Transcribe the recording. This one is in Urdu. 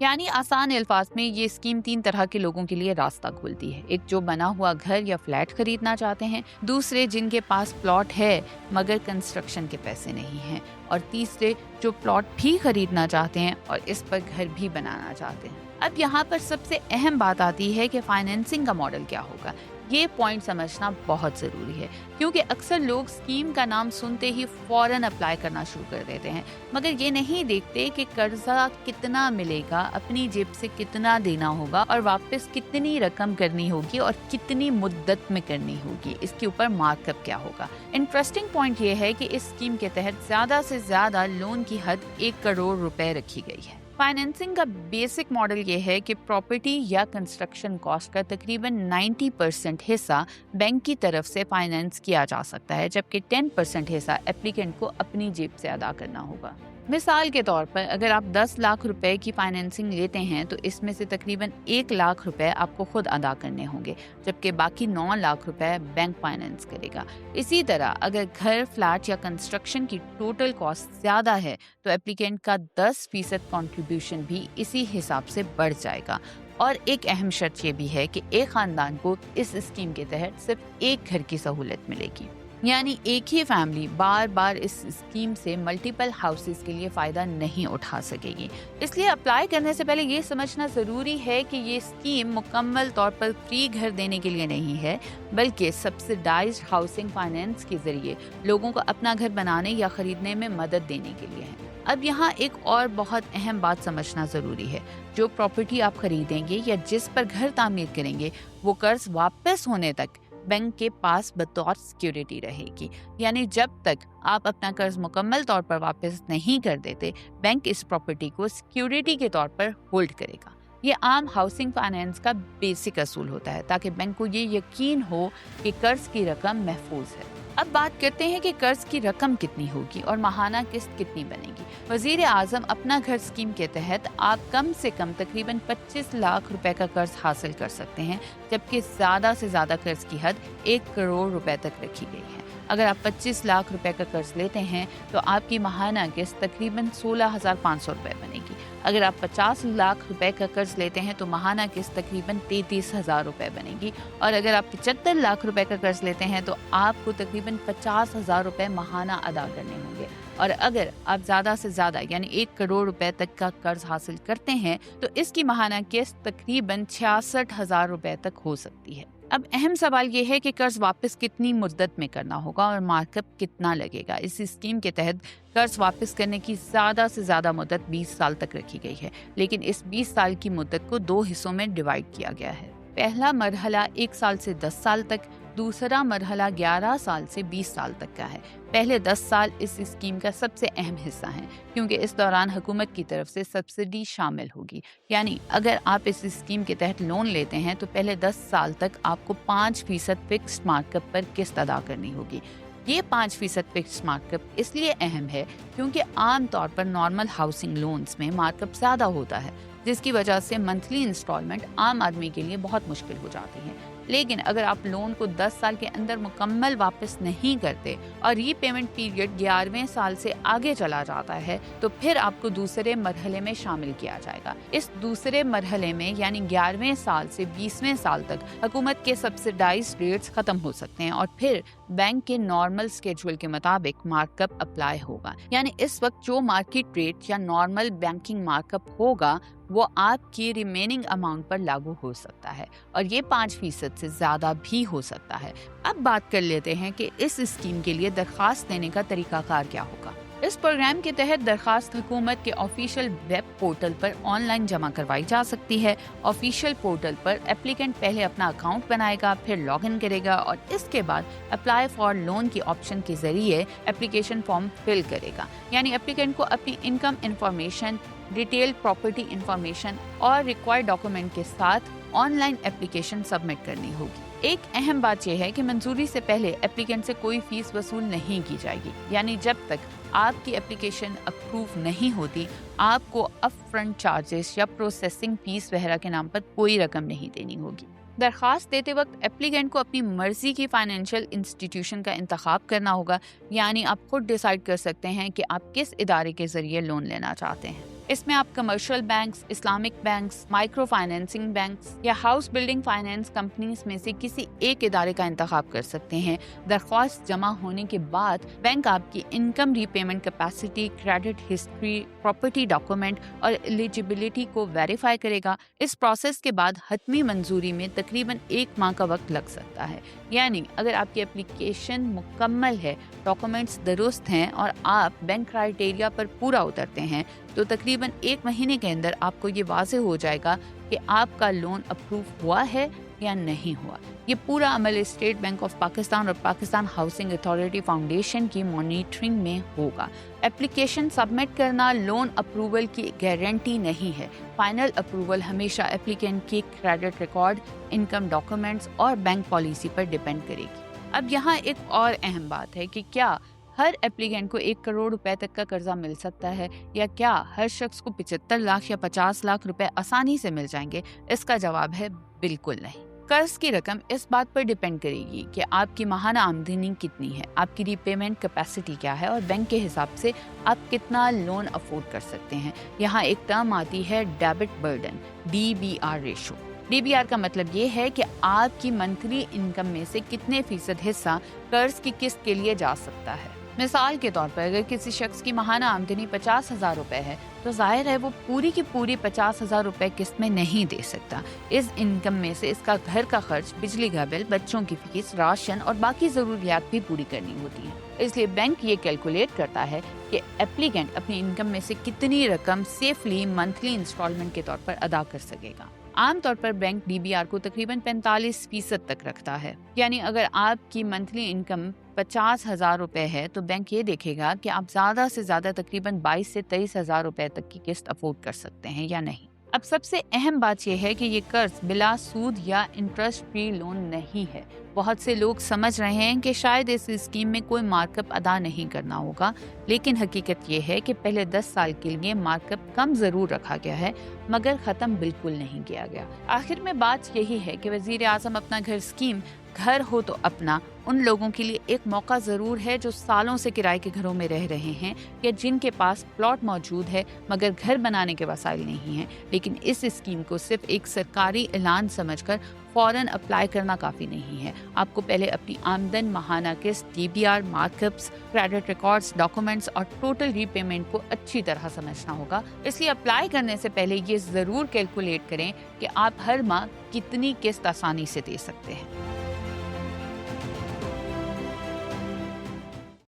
یعنی آسان الفاظ میں یہ اسکیم 3 طرح کے لوگوں کے لیے راستہ کھولتی ہے۔ ایک جو بنا ہوا گھر یا فلیٹ خریدنا چاہتے ہیں، دوسرے جن کے پاس پلاٹ ہے مگر کنسٹرکشن کے پیسے نہیں ہیں، اور تیسرے جو پلاٹ بھی خریدنا چاہتے ہیں اور اس پر گھر بھی بنانا چاہتے ہیں۔ اب یہاں پر سب سے اہم بات آتی ہے کہ فائنینسنگ کا ماڈل کیا ہوگا۔ یہ پوائنٹ سمجھنا بہت ضروری ہے، کیونکہ اکثر لوگ اسکیم کا نام سنتے ہی فوراً اپلائی کرنا شروع کر دیتے ہیں، مگر یہ نہیں دیکھتے کہ قرضہ کتنا ملے گا، اپنی جیب سے کتنا دینا ہوگا اور واپس کتنی رقم کرنی ہوگی اور کتنی مدت میں کرنی ہوگی، اس کے اوپر مارک اپ کیا ہوگا۔ انٹرسٹنگ پوائنٹ یہ ہے کہ اس اسکیم کے تحت زیادہ سے زیادہ لون کی حد 1 کروڑ روپے رکھی گئی ہے۔ فائنینسنگ کا بیسک ماڈل یہ ہے کہ پراپرٹی یا کنسٹرکشن کاسٹ کا تقریباً 90% حصہ بینک کی طرف سے فائنینس کیا جا سکتا ہے، جبکہ 10% حصہ اپلیکنٹ کو اپنی جیب سے ادا کرنا ہوگا۔ مثال کے طور پر اگر آپ 10 لاکھ روپے کی فائنینسنگ لیتے ہیں تو اس میں سے تقریباً 1 لاکھ روپے آپ کو خود ادا کرنے ہوں گے، جبکہ باقی 9 لاکھ روپے بینک فائنینس کرے گا۔ اسی طرح اگر گھر، فلیٹ یا کنسٹرکشن کی ٹوٹل کاسٹ زیادہ ہے تو اپلیکنٹ کا 10% کنٹریبیوشن بھی اسی حساب سے بڑھ جائے گا۔ اور ایک اہم شرط یہ بھی ہے کہ ایک خاندان کو اس اسکیم کے تحت صرف ایک گھر کی سہولت ملے گی، یعنی ایک ہی فیملی بار بار اس اسکیم سے ملٹیپل ہاؤسز کے لیے فائدہ نہیں اٹھا سکے گی۔ اس لیے اپلائی کرنے سے پہلے یہ سمجھنا ضروری ہے کہ یہ اسکیم مکمل طور پر فری گھر دینے کے لیے نہیں ہے، بلکہ سبسڈائزڈ ہاؤسنگ فائنینس کے ذریعے لوگوں کو اپنا گھر بنانے یا خریدنے میں مدد دینے کے لیے ہے۔ اب یہاں ایک اور بہت اہم بات سمجھنا ضروری ہے۔ جو پراپرٹی آپ خریدیں گے یا جس پر گھر تعمیر کریں گے، وہ قرض واپس ہونے تک بینک کے پاس بطور سیکیورٹی رہے گی، یعنی جب تک آپ اپنا قرض مکمل طور پر واپس نہیں کر دیتے، بینک اس پراپرٹی کو سیکیورٹی کے طور پر ہولڈ کرے گا۔ یہ عام ہاؤسنگ فائنینس کا بیسک اصول ہوتا ہے، تاکہ بینک کو یہ یقین ہو کہ قرض کی رقم محفوظ ہے۔ اب بات کرتے ہیں کہ قرض کی رقم کتنی ہوگی اور ماہانہ قسط کتنی بنے گی۔ وزیر اعظم اپنا گھر اسکیم کے تحت آپ کم سے کم تقریباً 25 لاکھ روپے کا قرض حاصل کر سکتے ہیں، جبکہ زیادہ سے زیادہ قرض کی حد 1 کروڑ روپے تک رکھی گئی ہے۔ اگر آپ 25 لاکھ روپے کا قرض لیتے ہیں تو آپ کی ماہانہ قسط تقریباً 16,500 روپے بنے گی۔ اگر آپ 50 لاکھ روپے کا قرض لیتے ہیں تو ماہانہ قسط تقریباً 33,000 روپے بنے گی، اور اگر آپ 75 لاکھ روپے کا قرض لیتے ہیں تو آپ کو تقریباً 50,000 روپے ماہانہ ادا کرنے ہوں گے، اور اگر آپ زیادہ سے زیادہ یعنی 1 کروڑ روپے تک کا قرض حاصل کرتے ہیں تو اس کی ماہانہ قسط تقریباً 66,000 روپے تک ہو سکتی ہے۔ اب اہم سوال یہ ہے کہ قرض واپس کتنی مدت میں کرنا ہوگا اور مارک اپ کتنا لگے گا۔ اس اسکیم کے تحت قرض واپس کرنے کی زیادہ سے زیادہ مدت 20 سال تک رکھی گئی ہے، لیکن اس 20 سال کی مدت کو 2 حصوں میں ڈیوائیڈ کیا گیا ہے۔ پہلا مرحلہ 1 سال سے 10 سال تک، دوسرا مرحلہ 11 سال سے 20 سال تک کا ہے۔ پہلے 10 سال اس اسکیم کا سب سے اہم حصہ ہیں، کیونکہ اس دوران حکومت کی طرف سے سبسڈی شامل ہوگی، یعنی اگر آپ اس اسکیم کے تحت لون لیتے ہیں تو پہلے 10 سال تک آپ کو 5% فکسڈ مارک اپ پر قسط ادا کرنی ہوگی۔ یہ 5% فکسڈ مارک اپ اس لیے اہم ہے کیونکہ عام طور پر نارمل ہاؤسنگ لونز میں مارک اپ زیادہ ہوتا ہے، جس کی وجہ سے منتھلی انسٹالمنٹ عام آدمی کے لیے بہت مشکل ہو جاتی ہے۔ لیکن اگر آپ لون کو 10 سال کے اندر مکمل واپس نہیں کرتے اور ری پیمنٹ پیریڈ 11ویں سال سے آگے چلا جاتا ہے تو پھر آپ کو دوسرے مرحلے میں شامل کیا جائے گا۔ اس دوسرے مرحلے میں یعنی 11ویں سال سے 20ویں سال تک حکومت کے سبسڈائزڈ ریٹس ختم ہو سکتے ہیں، اور پھر بینک کے نارمل سکیجول کے مطابق مارک اپ اپلائی ہوگا، یعنی اس وقت جو مارکیٹ ریٹ یا نارمل بینکنگ مارک اپ ہوگا وہ آپ کی ریمیننگ اماؤنٹ پر لاگو ہو سکتا ہے، اور یہ 5% سے زیادہ بھی ہو سکتا ہے۔ اب بات کر لیتے ہیں کہ اس اسکیم کے لیے درخواست دینے کا طریقہ کار کیا ہوگا۔ اس پروگرام کے تحت درخواست حکومت کے official web portal per on line جمع کروائی جا سکتی ہے۔ آفیشیل پورٹل پر اپلیکنٹ پہلے اپنا اکاؤنٹ بنائے گا، پھر لاگ ان کرے گا، اور اس کے بعد اپلائی فار لون کی آپشن کے ذریعے اپلیکیشن فارم فل کرے گا، یعنی اپلیکنٹ کو اپنی income information, detail property information اور ریکوائرڈ ڈاکومنٹ کے ساتھ آن لائن اپلیکیشن سبمٹ کرنی ہوگی۔ ایک اہم بات یہ ہے کہ منظوری سے پہلے اپلیکنٹ سے کوئی فیس وصول نہیں کی جائے گی، یعنی جب تک آپ کی اپلیکیشن اپروو نہیں ہوتی آپ کو اپ فرنٹ چارجز یا پروسیسنگ فیس وغیرہ کے نام پر کوئی رقم نہیں دینی ہوگی۔ درخواست دیتے وقت اپلیکنٹ کو اپنی مرضی کی فائنینشیل انسٹیٹیوشن کا انتخاب کرنا ہوگا، یعنی آپ خود ڈیسائیڈ کر سکتے ہیں کہ آپ کس ادارے کے ذریعے لون لینا چاہتے ہیں۔ اس میں آپ commercial banks, Islamic banks, micro financing banks یا ہاؤس بلڈنگ فائنینس کمپنیز میں سے کسی ایک ادارے کا انتخاب کر سکتے ہیں۔ درخواست جمع ہونے کے بعد بینک آپ کی income repayment capacity, credit history, property document اور ایلیجیبلٹی کو ویریفائی کرے گا۔ اس پروسیس کے بعد حتمی منظوری میں تقریباً 1 ماہ کا وقت لگ سکتا ہے۔ یعنی اگر آپ کی اپلیکیشن مکمل ہے، ڈاکومنٹس درست ہیں اور آپ بینک کرائیٹیریا پر پورا اترتے ہیں تو تقریباً 1 مہینے کے اندر آپ کو یہ واضح ہو جائے گا کہ آپ کا لون اپروو ہوا ہے یا نہیں ہوا۔ یہ پورا عمل اسٹیٹ بینک آف پاکستان اور پاکستان ہاؤسنگ اتھارٹی فاؤنڈیشن کی مانیٹرنگ میں ہوگا۔ اپلیکیشن سبمٹ کرنا لون اپروول کی گارنٹی نہیں ہے۔ فائنل اپروول ہمیشہ اپلیکینٹ کی کریڈٹ ریکارڈ، انکم ڈاکومنٹس اور بینک پالیسی پر ڈیپینڈ کرے گی۔ اب یہاں ایک اور اہم بات ہے کہ کیا ہر اپلیکینٹ کو 1 کروڑ روپے تک کا قرضہ مل سکتا ہے یا کیا ہر شخص کو 75 لاکھ یا 50 لاکھ روپے آسانی سے مل جائیں گے؟ اس کا جواب ہے بالکل نہیں۔ قرض کی رقم اس بات پر ڈیپینڈ کرے گی کہ آپ کی ماہانہ آمدنی کتنی ہے، آپ کی ری پیمنٹ کیپیسٹی کیا ہے اور بینک کے حساب سے آپ کتنا لون افورڈ کر سکتے ہیں۔ یہاں ایک ٹرم آتی ہے debit burden, DBR ratio. DBR کا مطلب یہ ہے کہ آپ کی منتھلی انکم میں سے کتنے فیصد حصہ قرض کی قسط کے لیے جا سکتا ہے۔ مثال کے طور پر اگر کسی شخص کی ماہانہ آمدنی 50,000 روپے ہے تو ظاہر ہے وہ پوری کی پوری 50,000 روپے قسط میں نہیں دے سکتا۔ اس انکم میں سے اس کا گھر کا خرچ، بجلی کا بل، بچوں کی فیس، راشن اور باقی ضروریات بھی پوری کرنی ہوتی ہیں۔ اس لیے بینک یہ کیلکولیٹ کرتا ہے کہ اپلیکینٹ اپنی انکم میں سے کتنی رقم سیفلی منتھلی انسٹالمنٹ کے طور پر ادا کر سکے گا۔ عام طور پر بینک DBR کو تقریباً 45% تک رکھتا ہے۔ یعنی اگر آپ کی منتھلی انکم 50,000 روپے ہے تو بینک یہ دیکھے گا کہ آپ زیادہ سے زیادہ تقریباً 22 سے 23,000 روپے تک کی قسط افورڈ کر سکتے ہیں یا نہیں۔ اب سب سے اہم بات یہ ہے کہ یہ قرض بلا سود یا انٹرسٹ فری لون نہیں ہے۔ بہت سے لوگ سمجھ رہے ہیں کہ شاید اس اسکیم میں کوئی مارک اپ ادا نہیں کرنا ہوگا، لیکن حقیقت یہ ہے کہ پہلے 10 سال کے لیے مارک اپ کم ضرور رکھا گیا ہے مگر ختم بالکل نہیں کیا گیا۔ آخر میں بات یہی ہے کہ وزیر اعظم اپنا گھر اسکیم، گھر ہو تو اپنا، ان لوگوں کے لیے ایک موقع ضرور ہے جو سالوں سے کرائے کے گھروں میں رہ رہے ہیں یا جن کے پاس پلاٹ موجود ہے مگر گھر بنانے کے وسائل نہیں ہیں، لیکن اس اسکیم کو صرف ایک سرکاری اعلان سمجھ کر فوراً اپلائی کرنا کافی نہیں ہے۔ آپ کو پہلے اپنی آمدن، ماہانہ قسط، DBR، mark ups, credit records, documents اور ٹوٹل ری پیمنٹ کو اچھی طرح سمجھنا ہوگا۔ اس لیے اپلائی کرنے سے پہلے یہ ضرور کیلکولیٹ کریں کہ آپ ہر ماہ کتنی قسط آسانی سے دے سکتے ہیں۔